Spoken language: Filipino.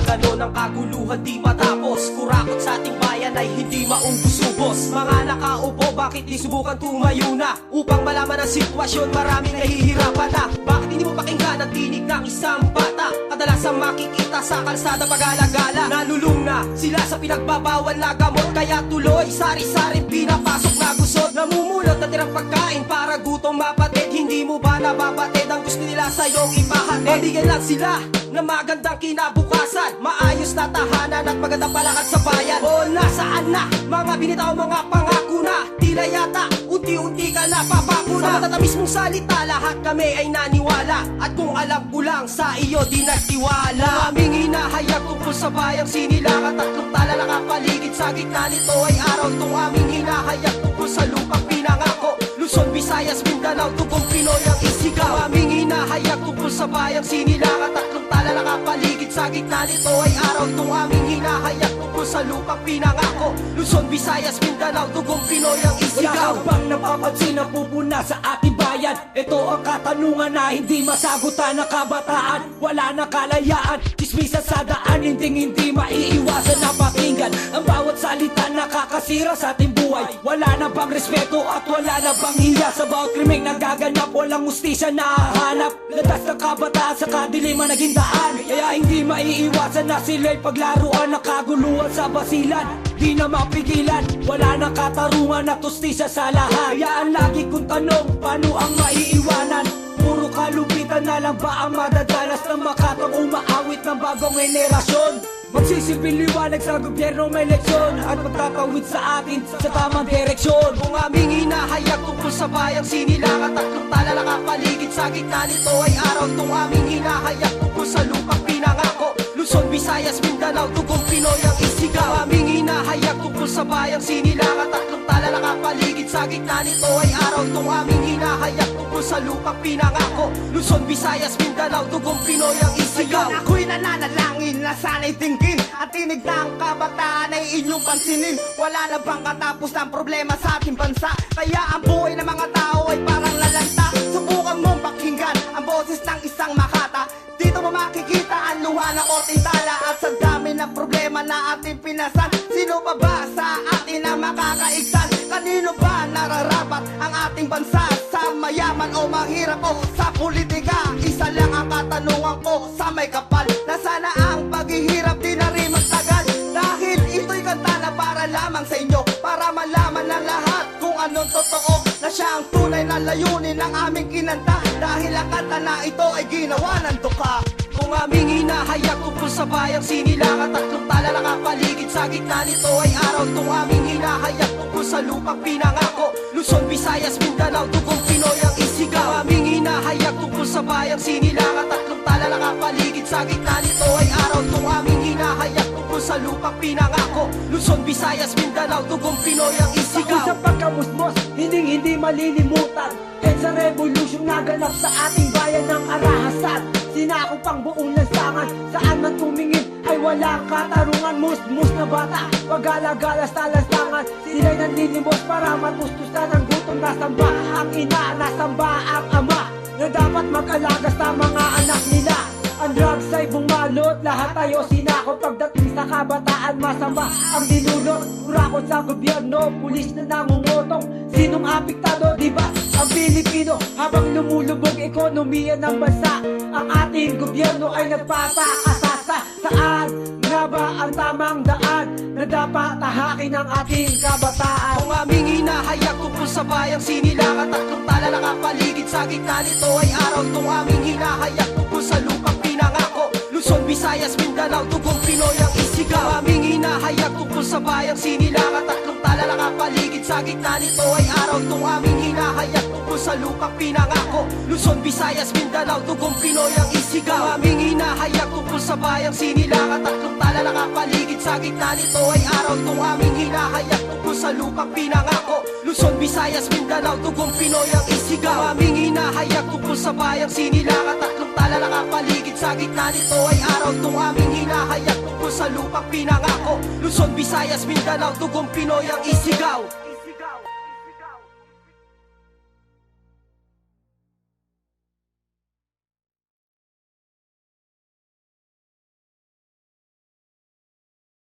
Ganon ang kaguluhan di matapos. Kurakot sa ating bayan ay hindi maubos-ubos. Mga nakaupo, bakit di subukan tumayo na? Upang malaman ang sitwasyon, maraming nahihirapan na. Bakit hindi mo pakinggan ang tinig ng isang bata? Kadalasang makikita sa kalsada pag-alagala. Nalulung na sila sa pinagbabawal na gamot, kaya tuloy sari-saring pinapasok na gusot. Namumulot na tirang pagkain para gutom mapatid. Hindi mo ba nababatid ang gusto nila sa'yong ipahatid? Mabigyan lang sila na magandang kinabukasan, maayos na tahanan at magandang palakad sa bayan. O nasaan na mga binitaw, mga pangako na? Tila yata unti-unti ka na papako na. Sa matatamis mong salita, lahat kami ay naniwala. At kung alam ko lang, sa iyo di nagtiwala. Aming hinahayag tungkol sa bayang sinilangan. Tatlong tala nakapaligid sa gitna nito ay araw. Itong aming hinahayag tungkol sa lupang pinangako. Luzon, Visayas, Mindanao, Tugong Pinoy ang isigaw. Aming hinahayag tungkol sa bayang sinilangan. Tatlong tala nakapaligid sa gitna nito ay araw. Itong aming hinahayag tungkol sa lupang pinangako. Luzon, Visayas, Mindanao, Tugong Pinoy ang isigaw. Wala ka bang napapansin na pupuna sa ating bayan? Ito ang katanungan na hindi masagutan ng kabataan. Wala na kalayaan, chismisan sa daan, hindi maiiwasan na pakinggan. Ang bawat salita nakakasira sa ating buhay. Wala na bang respeto at wala na bang hiya? Sa bawat krimeng nagaganap, walang ustisya na hahanap. Ladas ng kabataan sa kadiliman naging daan. Kaya hindi maiiwasan na sila'y paglaruan ng kaguluhan sa basilan. Di na mapigilan, wala nang katarungan at ustisya sa lahat. Kaya ang lagi kong tanong, paano ang maiiwanan? Puro kalupitan na lang ba ang madadalas ng makatang umaawit ng bagong henerasyon? Magsisilbing liwanag sa gobyerno may leksyon at magtatawid sa atin sa tamang direksyon. Kung aming hinahayag tungkol sa bayang sinilangan, tatlong tala nakapaligid sa gitna nito ay araw. Itong aming hinahayag tungkol sa lupang pinangako. Luzon, Visayas, Mindanao, Tugong Pinoy ang isigaw. Aming hinahayag tungkol sa bayang sinilangan, tatlong tala nakapaligid sa gitna nito ay araw. Itong aming hinahayag tungkol sa lupang pinangako. Luzon, Visayas, Mindanao, Tugong Pinoy ang isigaw. Ngayon ako'y nananalangin na sana'y tingin at tinig ng kabataan ay inyong pansinin. Wala na bang katapos ng problema sa ating bansa? Kaya ang buhay ng mga tao ay parang lalanta. Subukan mong pakinggan ang boses ng isang makata. Dito mo makikita ang luha ng oting tala. At sa dami ng problema na ating pinasan, sino pa ba sa atin ang makakaigsan? Kanino ba nararapat ang ating bansa? Sa mayaman o mahirap o sa politika? Isa lang ang katanungan ko sa may kapal, na sana ang paghihirap di na rin magtagal. Dahil ito'y kanta na para lamang sa inyo, para malaman ng lahat kung anong totoo, na siya ang tunay na layunin ng aming kinanta. Dahil ang kanta na ito ay ginawa ng tuka. Kung aming hinahayag tungkol sa bayang sinilangan, tatlong tala nakapaligid sa gitna nito ay araw. Itong aming hinahayag tungkol sa lupang pinangako. Luzon, Visayas, Mindanao, Tugong Pinoy ang isigaw. Aming hinahayag tungkol sa bayang sinilangan, tatlong tala nakapaligid sa gitna nito ay araw. Itong aming hinahayag tungkol sa lupang pinangako. Luzon, Visayas, Mindanao, Tugong Pinoy ang isigaw. Sa pagkamusmos, hindi malilimutan. Kahit sa revolution naganap sa ating bayan ng arahasan, sinakop ang buong lansangan. Saan man tumingin ay walang katarungan. Musmus na bata, pag-alagalas na lansangan. Sila'y nanlilimos para matustusan ang gutom. Nasamba ang ina, nasamba ang ama, na dapat mag-alaga sa mga anak nila. Ang drugs ay bumalot, lahat tayo sinakop. Pagdating sa kabataan, masama ang dinulot. Kurakot sa gobyerno, pulis na nangungutong. Sinong apektado, diba? Ang Pilipino. Habang lumulubog ekonomiya ng bansa, ang ating gobyerno ay nagpapakasasa. Saan nga ba ang tamang daan na dapat tahakin ng ating kabataan? Kung aming hinahayag tungkol sa bayang sinilangan, tatlong tala nakapaligid sa gitna nito ay araw. Itong aming hinahayag tungkol sa lupang pinangako. Luzon, Visayas, Mindanao, Tugong Pinoy ang isigaw. Aming hinahayag tungkol sa bayang sinilangan, tatlong tala nakapaligid sa gitna nito ay araw. Itong aming hinahayag tungkol sa lupang pinangako. Luzon, Visayas, Mindanao, Tugong Pinoy ang isigaw. Aming hinahayag tungkol sa bayang sinilangan, tatlong tala nakapaligid sa gitna nito ay araw. Itong aming hinahayag tungkol sa lupang pinangako. Luzon, Visayas, Mindanao, Tugong Pinoy ang isigaw. Aming hinahayag tungkol sa bayang sinilangan, tatlong Tala nakapaligid sa gitna nito ay araw Itong aming hinahayag tungkol sa lupang pinangako Luzon, Visayas, Mindanao, Tugong Pinoy ang isigaw